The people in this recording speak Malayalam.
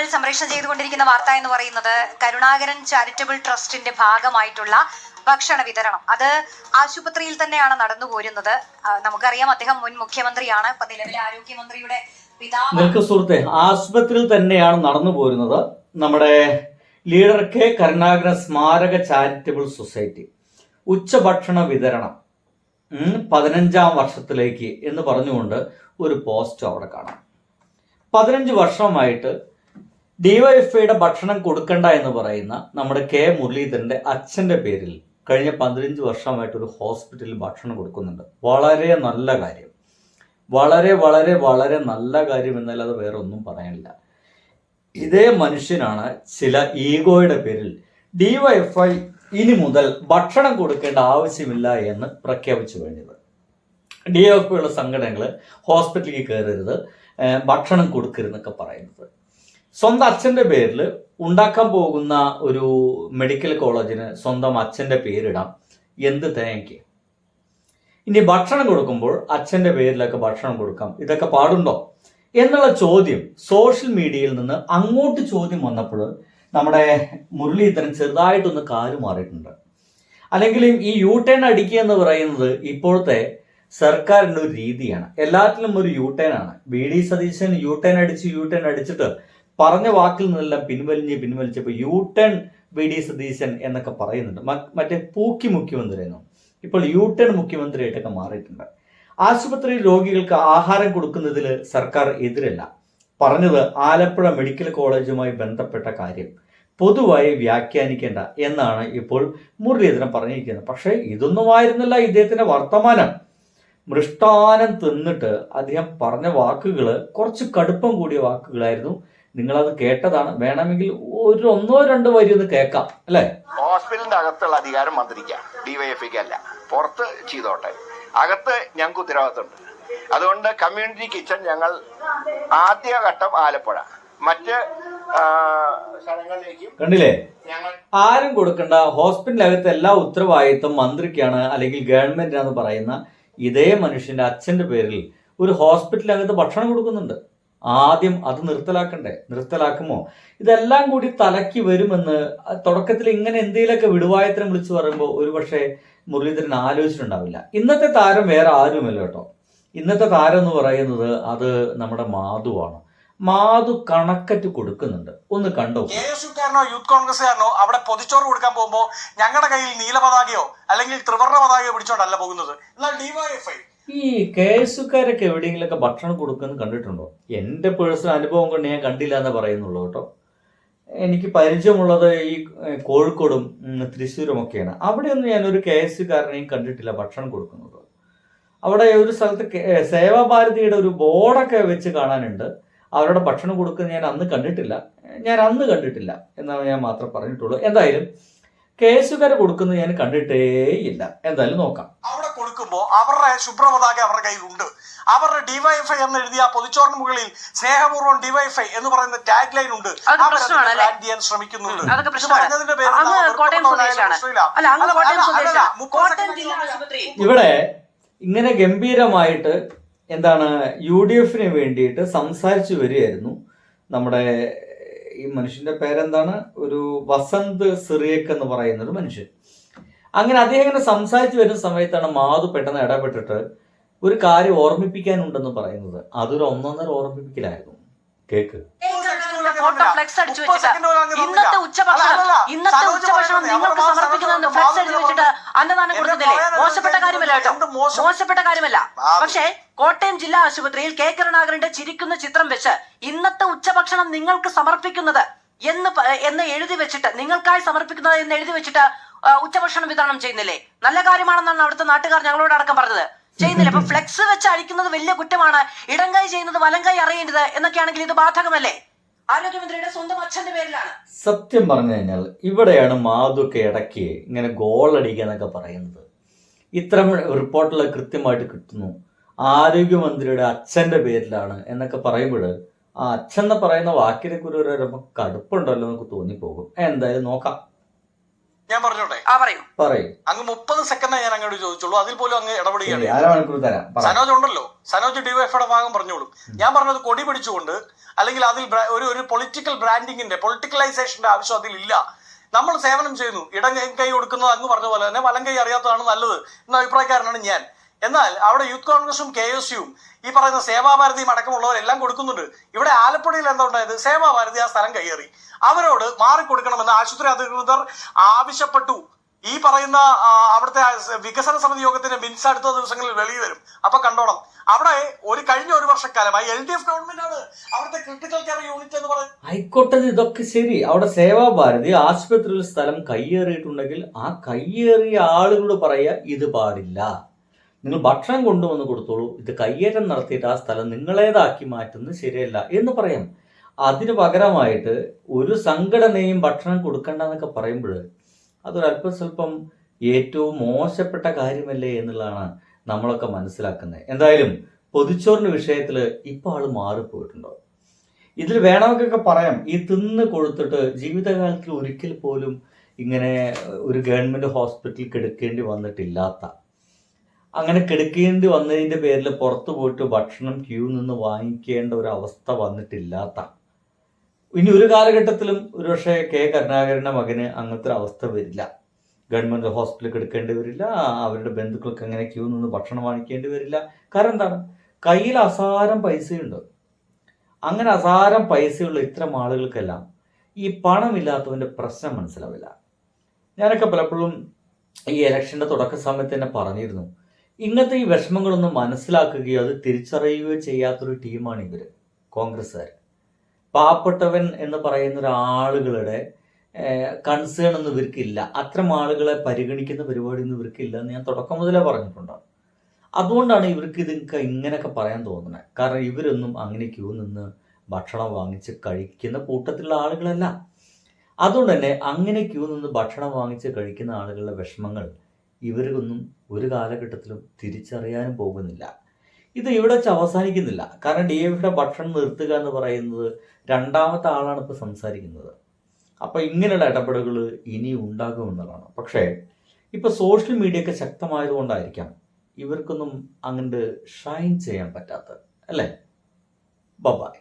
നമ്മൾ സംപ്രേഷണം ചെയ്തുകൊണ്ടിരിക്കുന്ന വാർത്ത എന്ന് പറയുന്നത് കരുണാകരൻ ചാരിറ്റബിൾ ട്രസ്റ്റിന്റെ ഭാഗമായിട്ടുള്ള ഭക്ഷണ വിതരണം. അത് ആശുപത്രിയിൽ തന്നെയാണ് നടന്നു പോരുന്നത്. നമുക്കറിയാം, അദ്ദേഹം മുൻ മുഖ്യമന്ത്രിയാണ്, ഇപ്പൊ നിലവിലെ ആരോഗ്യമന്ത്രിയുടെ പിതാവ്. സുഹൃത്തെ, ആശുപത്രിയിൽ തന്നെയാണ് നടന്നു പോരുന്നത്. നമ്മുടെ ലീഡർ കെ കരുണാകരൻ സ്മാരക ചാരിറ്റബിൾ സൊസൈറ്റി ഉച്ചഭക്ഷണ വിതരണം 15ാം വർഷത്തിലേക്ക് എന്ന് പറഞ്ഞുകൊണ്ട് ഒരു പോസ്റ്റ് അവിടെ കാണാം. 15 വർഷമായിട്ട് ഡിവൈഎഫ്ഐയുടെ ഭക്ഷണം കൊടുക്കണ്ട എന്ന് പറയുന്ന നമ്മുടെ കെ മുരളീധരന്റെ അച്ഛന്റെ പേരിൽ കഴിഞ്ഞ 15 വർഷമായിട്ട് ഒരു ഹോസ്പിറ്റലിൽ ഭക്ഷണം കൊടുക്കുന്നുണ്ട്. വളരെ നല്ല കാര്യം, വളരെ വളരെ വളരെ നല്ല കാര്യം എന്നല്ലാതെ വേറെ ഒന്നും പറയാനില്ല. ഇതേ മനുഷ്യനാണ് ചില ഈഗോയുടെ പേരിൽ ഡിവൈഎഫ്ഐ ഇനി മുതൽ ഭക്ഷണം കൊടുക്കേണ്ട ആവശ്യമില്ല എന്ന് പ്രഖ്യാപിച്ചു കഴിഞ്ഞത്. ഡിവൈഎഫ്ഐയുള്ള സംഘടനകൾ ഹോസ്പിറ്റലിൽ കയറരുത്, ഭക്ഷണം കൊടുക്കരുതെന്നൊക്കെ പറയുന്നത്. സ്വന്തം അച്ഛൻ്റെ പേരിൽ ഉണ്ടാക്കാൻ പോകുന്ന ഒരു മെഡിക്കൽ കോളേജിന് സ്വന്തം അച്ഛൻ്റെ പേരിടാം. എന്ത് തേങ്ങയ്ക്ക്? ഇനി ഭക്ഷണം കൊടുക്കുമ്പോൾ അച്ഛൻ്റെ പേരിലൊക്കെ ഭക്ഷണം കൊടുക്കാം, ഇതൊക്കെ പാടുണ്ടോ എന്നുള്ള ചോദ്യം സോഷ്യൽ മീഡിയയിൽ നിന്ന് അങ്ങോട്ട് ചോദ്യം വന്നപ്പോൾ നമ്മുടെ മുരളീധരൻ ചെറുതായിട്ടൊന്ന് കാല് മാറിയിട്ടുണ്ട്. അല്ലെങ്കിൽ ഈ യു ടേൺ അടിക്കുക എന്ന് പറയുന്നത് ഇപ്പോഴത്തെ സർക്കാരിൻ്റെ ഒരു രീതിയാണ്. എല്ലാത്തിലും ഒരു യു ടേൺ ആണ്. വി.ഡി. സതീശൻ യു ടേൺ അടിച്ചിട്ട് പറഞ്ഞ വാക്കിൽ നിന്നെല്ലാം പിൻവലിച്ചപ്പോൾ യു ടേൺ വി.ഡി. സതീശൻ എന്നൊക്കെ പറയുന്നുണ്ട്. മറ്റേ പൂക്കി മുഖ്യമന്ത്രി എന്നോ ഇപ്പോൾ യു ടേൺ മുഖ്യമന്ത്രിയായിട്ടൊക്കെ മാറിയിട്ടുണ്ട്. ആശുപത്രി രോഗികൾക്ക് ആഹാരം കൊടുക്കുന്നതിൽ സർക്കാർ എതിരല്ല. പറഞ്ഞത് ആലപ്പുഴ മെഡിക്കൽ കോളേജുമായി ബന്ധപ്പെട്ട കാര്യം പൊതുവായി വ്യാഖ്യാനിക്കേണ്ട എന്നാണ് ഇപ്പോൾ മുരളീധരൻ പറഞ്ഞിരിക്കുന്നത്. പക്ഷേ ഇതൊന്നുമായിരുന്നില്ല ഇദ്ദേഹത്തിന്റെ വർത്തമാനം. മൃഷ്ടാനം തിന്നിട്ട് അദ്ദേഹം പറഞ്ഞ വാക്കുകൾ കുറച്ച് കടുപ്പം കൂടിയ വാക്കുകളായിരുന്നു. നിങ്ങളത് കേട്ടതാണ്. വേണമെങ്കിൽ ഒരു 1-2 വരി ഒന്ന് കേൾക്കാം, അല്ലെ? ഹോസ്പിറ്റലിന്റെ അകത്തുള്ള അധികാരം മന്ത്രിക്കാം, ഡിവൈഎഫ്ഐക്ക് അല്ല. പുറത്ത് ചെയ്തോട്ടെ, അകത്ത് ഞങ്ങൾക്ക് ഉത്തരവാദിത്തമുണ്ട്. അതുകൊണ്ട് കമ്മ്യൂണിറ്റി കിച്ചൺ ഞങ്ങൾ ആദ്യഘട്ടം ആലപ്പുഴ, മറ്റ് സ്ഥലങ്ങളിലേക്കും കണ്ടില്ലേ? ആരും കൊടുക്കണ്ട, ഹോസ്പിറ്റലിനകത്ത് എല്ലാ ഉത്തരവാദിത്വം മന്ത്രിക്കാണ് അല്ലെങ്കിൽ ഗവൺമെന്റിനാന്ന് പറയുന്ന ഇതേ മനുഷ്യന്റെ അച്ഛന്റെ പേരിൽ ഒരു ഹോസ്പിറ്റലിനകത്ത് ഭക്ഷണം കൊടുക്കുന്നുണ്ട്. ആദ്യം അത് നിർത്തലാക്കുമോ? ഇതെല്ലാം കൂടി തലയ്ക്ക് വരുമെന്ന് തുടക്കത്തിൽ ഇങ്ങനെ എന്തെങ്കിലുമൊക്കെ വിടുവായത്തരം വിളിച്ചു പറയുമ്പോൾ ഒരുപക്ഷെ മുരളീധരൻ ആലോചിച്ചിട്ടുണ്ടാവില്ല. ഇന്നത്തെ താരം വേറെ ആരുമല്ല കേട്ടോ. ഇന്നത്തെ താരം എന്ന് പറയുന്നത് അത് നമ്മുടെ മാധുവാണ്. മാധു കണക്കറ്റ് കൊടുക്കുന്നുണ്ട്. ഒന്ന് കണ്ടോ? KSUക്കാരനോ യൂത്ത് കോൺഗ്രസ്സുകാരനോ അവിടെ പൊതിച്ചോറ് കൊടുക്കാൻ പോകുമ്പോൾ ഞങ്ങളുടെ കയ്യിൽ നീലപതാകയോ അല്ലെങ്കിൽ ത്രിവർണ്ണ പതാകയോ പിടിച്ചോണ്ടല്ല പോകുന്നത്. എന്നാൽ ഡിവൈഎഫ്ഐ ഈ KSUക്കാരൊക്കെ എവിടെയെങ്കിലൊക്കെ ഭക്ഷണം കൊടുക്കുന്നത് കണ്ടിട്ടുണ്ടോ? എൻ്റെ പേഴ്സണൽ അനുഭവം കൊണ്ട് ഞാൻ കണ്ടില്ല എന്ന് പറയുന്നുള്ളൂ കേട്ടോ. എനിക്ക് പരിചയമുള്ളത് ഈ കോഴിക്കോടും തൃശ്ശൂരും ഒക്കെയാണ്. അവിടെയൊന്നും ഞാനൊരു KSUക്കാരനെയും കണ്ടിട്ടില്ല ഭക്ഷണം കൊടുക്കുന്നത്. അവിടെ ഒരു സ്ഥലത്ത് സേവാഭാരതിയുടെ ഒരു ബോർഡൊക്കെ വെച്ച് കാണാനുണ്ട്. അവരുടെ ഭക്ഷണം കൊടുക്കുന്നത് ഞാൻ അന്ന് കണ്ടിട്ടില്ല എന്നാണ് ഞാൻ മാത്രം പറഞ്ഞിട്ടുള്ളൂ. എന്തായാലും KSUകാരെ കൊടുക്കുന്നത് ഞാൻ കണ്ടിട്ടേ ഇല്ല. എന്തായാലും നോക്കാം. അവിടെ കൊടുക്കുമ്പോൾ അവരുടെ ശുഭ്രപതാക അവരുടെ കയ്യിലുണ്ട്. അവരുടെ ഡിവൈഎഫ്ഐ എന്ന് എഴുതിയ പൊതിച്ചോറിന് മുകളിൽ സ്നേഹപൂർവ്വം ഡിവൈഎഫ്ഐ എന്ന് പറയുന്ന ടാഗ് ലൈൻ ഉണ്ട്. ശ്രമിക്കുന്നുണ്ട്. ഇവിടെ ഇങ്ങനെ ഗംഭീരമായിട്ട് UDF-ന് വേണ്ടിയിട്ട് സംസാരിച്ചു വരികയായിരുന്നു നമ്മുടെ ഈ മനുഷ്യന്റെ പേരെന്താണ്, ഒരു വസന്ത് സിറിയക്ക് എന്ന് പറയുന്ന ഒരു മനുഷ്യൻ. അങ്ങനെ അദ്ദേഹം ഇങ്ങനെ സംസാരിച്ചു വരുന്ന സമയത്താണ് മാധു പെട്ടെന്ന് ഇടപെട്ടിട്ട് ഒരു കാര്യം ഓർമ്മിപ്പിക്കാനുണ്ടെന്ന് പറയുന്നത്. അതൊരു 1.5 ഓർമ്മിപ്പിക്കലായിരുന്നു. കേക്ക്. ഫോട്ടോ ഫ്ലെക്സ് അടിച്ചു വെച്ചിട്ട് ഇന്നത്തെ ഉച്ചഭക്ഷണം നിങ്ങൾക്ക് സമർപ്പിക്കുന്നതെന്ന് ഫ്ലെക്സ് അടിച്ചു വെച്ചിട്ട് അന്നദാനം കൊടുക്കുന്നില്ലേ? മോശപ്പെട്ട കാര്യമല്ല കേട്ടോ, മോശപ്പെട്ട കാര്യമല്ല. പക്ഷേ കോട്ടയം ജില്ലാ ആശുപത്രിയിൽ കെ കരുണാകരന്റെ ചിരിക്കുന്ന ചിത്രം വെച്ച് ഇന്നത്തെ ഉച്ചഭക്ഷണം നിങ്ങൾക്ക് സമർപ്പിക്കുന്നത് എന്ന് എഴുതി വെച്ചിട്ട്, നിങ്ങൾക്കായി സമർപ്പിക്കുന്നത് എന്ന് എഴുതി വെച്ചിട്ട് ഉച്ചഭക്ഷണം വിതരണം ചെയ്യുന്നില്ലേ? നല്ല കാര്യമാണെന്നാണ് അവിടുത്തെ നാട്ടുകാർ ഞങ്ങളോട് അടക്കം പറഞ്ഞത്. ചെയ്യുന്നില്ല. അപ്പൊ ഫ്ലെക്സ് വെച്ച് അടിക്കുന്നത് വലിയ കുറ്റമാണ്, ഇടംകൈ ചെയ്യുന്നത് വലംകൈ അറിയേണ്ടത് എന്നൊക്കെയാണെങ്കിൽ ഇത് ബാധകമല്ലേ? ആരോഗ്യമന്ത്രിയുടെ സ്വന്തം അച്ഛന്റെ പേരിലാണ്. സത്യം പറഞ്ഞു കഴിഞ്ഞാൽ ഇവിടെയാണ് മാധുക്കെ ഇടയ്ക്ക് ഇങ്ങനെ ഗോളടിക്കുക എന്നൊക്കെ പറയുന്നത്. ഇത്തരം റിപ്പോർട്ടുകൾ കൃത്യമായിട്ട് കിട്ടുന്നു. ആരോഗ്യമന്ത്രിയുടെ അച്ഛന്റെ പേരിലാണ് എന്നൊക്കെ പറയുമ്പോൾ ആ അച്ഛൻ എന്ന് പറയുന്ന വാക്കിനെ കുറിച്ച് കടുപ്പുണ്ടല്ലോ എന്നൊക്കെ തോന്നിപ്പോകും. എന്തായാലും നോക്കാം. ഞാൻ പറഞ്ഞോട്ടെ? പറയൂ. അങ്ങ് 30 സെക്കൻഡേ ഞാൻ അങ്ങോട്ട് ചോദിച്ചുള്ളൂ, അതിൽ പോലും അങ്ങ് ഇടപെടുകയാണ്. സനോജ് ഉണ്ടല്ലോ, സനോജ് ഡിവൈഎഫ്ഐയുടെ ഭാഗം പറഞ്ഞോളും. ഞാൻ പറഞ്ഞത് കൊടി പിടിച്ചുകൊണ്ട് അല്ലെങ്കിൽ അതിൽ ഒരു പൊളിറ്റിക്കൽ ബ്രാൻഡിങ്ങിന്റെ പൊളിറ്റിക്കലൈസേഷന്റെ ആവശ്യം അതിലില്ല. നമ്മൾ സേവനം ചെയ്യുന്നു. ഇടം കൈ കൊടുക്കുന്നത് അങ്ങ് പറഞ്ഞ പോലെ തന്നെ വലം കൈ അറിയാത്തതാണ് നല്ലത് എന്ന അഭിപ്രായക്കാരനാണ് ഞാൻ. എന്നാൽ അവിടെ യൂത്ത് കോൺഗ്രസും KSUവും ഈ പറയുന്ന സേവാഭാരതിയും അടക്കമുള്ളവരെല്ലാം കൊടുക്കുന്നുണ്ട്. ഇവിടെ ആലപ്പുഴയിൽ എന്താ ഉണ്ടായത്? സേവാഭാരതി ആ സ്ഥലം കയ്യേറി. അവരോട് മാറിക്കൊടുക്കണമെന്ന് ആശുപത്രി അധികൃതർ ആവശ്യപ്പെട്ടു. ഈ പറയുന്ന അവിടുത്തെ വികസന സമിതി യോഗത്തിന്റെ മിനിറ്റ്സ് അടുത്ത ദിവസങ്ങളിൽ വെളിയിൽ വരും. അപ്പൊ കണ്ടോണം, അവിടെ കഴിഞ്ഞ ഒരു വർഷക്കാലമായി LDF ഗവൺമെന്റ് ആണ് അവിടുത്തെ ക്രിട്ടിക്കൽ കെയർ യൂണിറ്റ് എന്ന് പറയുന്നത്. ആയിക്കോട്ടെ, ഇതൊക്കെ ശരി. അവിടെ സേവാഭാരതി ആശുപത്രിയിൽ സ്ഥലം കയ്യേറിയിട്ടുണ്ടെങ്കിൽ ആ കയ്യേറിയ ആളുകളോട് പറയാ ഇത് പാടില്ല, നിങ്ങൾ ഭക്ഷണം കൊണ്ടുവന്ന് കൊടുത്തോളൂ, ഇത് കയ്യേറ്റം നടത്തിയിട്ട് ആ സ്ഥലം നിങ്ങളേതാക്കി മാറ്റുന്നത് ശരിയല്ല എന്ന് പറയാം. അതിന് പകരമായിട്ട് ഒരു സംഘടനയും ഭക്ഷണം കൊടുക്കണ്ട എന്നൊക്കെ പറയുമ്പോൾ അതൊരല്പം സ്വല്പം ഏറ്റവും മോശപ്പെട്ട കാര്യമല്ലേ എന്നുള്ളതാണ് നമ്മളൊക്കെ മനസ്സിലാക്കുന്നത്. എന്തായാലും പൊതിച്ചോറിന്റെ വിഷയത്തിൽ ഇപ്പോൾ ആൾ മാറിപ്പോയിട്ടുണ്ടോ? ഇതിൽ വേണമെന്നൊക്കെ പറയാം, ഈ തിന്ന് കൊടുത്തിട്ട് ജീവിതകാലത്തിൽ ഒരിക്കൽ പോലും ഇങ്ങനെ ഒരു ഗവൺമെന്റ് ഹോസ്പിറ്റലിൽ കിടക്കേണ്ടി വന്നിട്ടില്ലാത്ത, അങ്ങനെ കിടക്കേണ്ടി വന്നതിൻ്റെ പേരിൽ പുറത്തു പോയിട്ട് ഭക്ഷണം ക്യൂ നിന്ന് വാങ്ങിക്കേണ്ട ഒരു അവസ്ഥ വന്നിട്ടില്ലാത്ത, ഇനി ഒരു കാലഘട്ടത്തിലും ഒരുപക്ഷെ കരുണാകരൻ്റെ മകന് അങ്ങനത്തെ ഒരു അവസ്ഥ വരില്ല. ഗവൺമെൻറ് ഹോസ്പിറ്റലിൽ കിടക്കേണ്ടി വരില്ല, അവരുടെ ബന്ധുക്കൾക്ക് അങ്ങനെ ക്യൂ നിന്ന് ഭക്ഷണം വാങ്ങിക്കേണ്ടി വരില്ല. കാരണം എന്താണ്? കയ്യിൽ അസാരം പൈസയുണ്ട്. അങ്ങനെ അസാരം പൈസയുള്ള ഇത്തരം ആളുകൾക്കെല്ലാം ഈ പണമില്ലാത്തവൻ്റെ പ്രശ്നം മനസ്സിലാവില്ല. ഞാനൊക്കെ പലപ്പോഴും ഈ ഇലക്ഷൻ്റെ തുടക്ക സമയത്ത് തന്നെ പറഞ്ഞിരുന്നു, ഇങ്ങനത്തെ ഈ വിഷമങ്ങളൊന്നും മനസ്സിലാക്കുകയോ അത് തിരിച്ചറിയുകയോ ചെയ്യാത്തൊരു ടീമാണ് ഇവർ കോൺഗ്രസ്സുകാർ. പാവപ്പെട്ടവൻ എന്ന് പറയുന്ന ഒരാളുകളുടെ കൺസേൺ ഒന്നും ഇവർക്കില്ല. അത്തരം ആളുകളെ പരിഗണിക്കുന്ന പരിപാടിയൊന്നും ഇവർക്കില്ല എന്ന് ഞാൻ തുടക്കം മുതലേ പറഞ്ഞിട്ടുണ്ട്. അതുകൊണ്ടാണ് ഇവർക്ക് ഇതൊക്കെ ഇങ്ങനെയൊക്കെ പറയാൻ തോന്നുന്നത്. കാരണം ഇവരൊന്നും അങ്ങനെ ക്യൂ നിന്ന് ഭക്ഷണം വാങ്ങിച്ച് കഴിക്കുന്ന കൂട്ടത്തിലുള്ള ആളുകളല്ല. അതുകൊണ്ട് തന്നെ അങ്ങനെ ക്യൂ നിന്ന് ഭക്ഷണം വാങ്ങിച്ച് കഴിക്കുന്ന ആളുകളുടെ വിഷമങ്ങൾ ഇവർക്കൊന്നും ഒരു കാലഘട്ടത്തിലും തിരിച്ചറിയാനും പോകുന്നില്ല. ഇത് ഇവിടെ വെച്ച് അവസാനിക്കുന്നില്ല. കാരണം DFIയുടെ ഭക്ഷണം നിർത്തുക എന്ന് പറയുന്നത് രണ്ടാമത്തെ ആളാണ് ഇപ്പോൾ സംസാരിക്കുന്നത്. അപ്പോൾ ഇങ്ങനെയുള്ള ഇടപെടലുകൾ ഇനി ഉണ്ടാകുമെന്നുള്ളതാണ്. പക്ഷേ ഇപ്പോൾ സോഷ്യൽ മീഡിയ ഒക്കെ ശക്തമായതുകൊണ്ടായിരിക്കാം ഇവർക്കൊന്നും അങ്ങോട്ട് ഷൈൻ ചെയ്യാൻ പറ്റാത്തത്, അല്ലേ? ബൈ.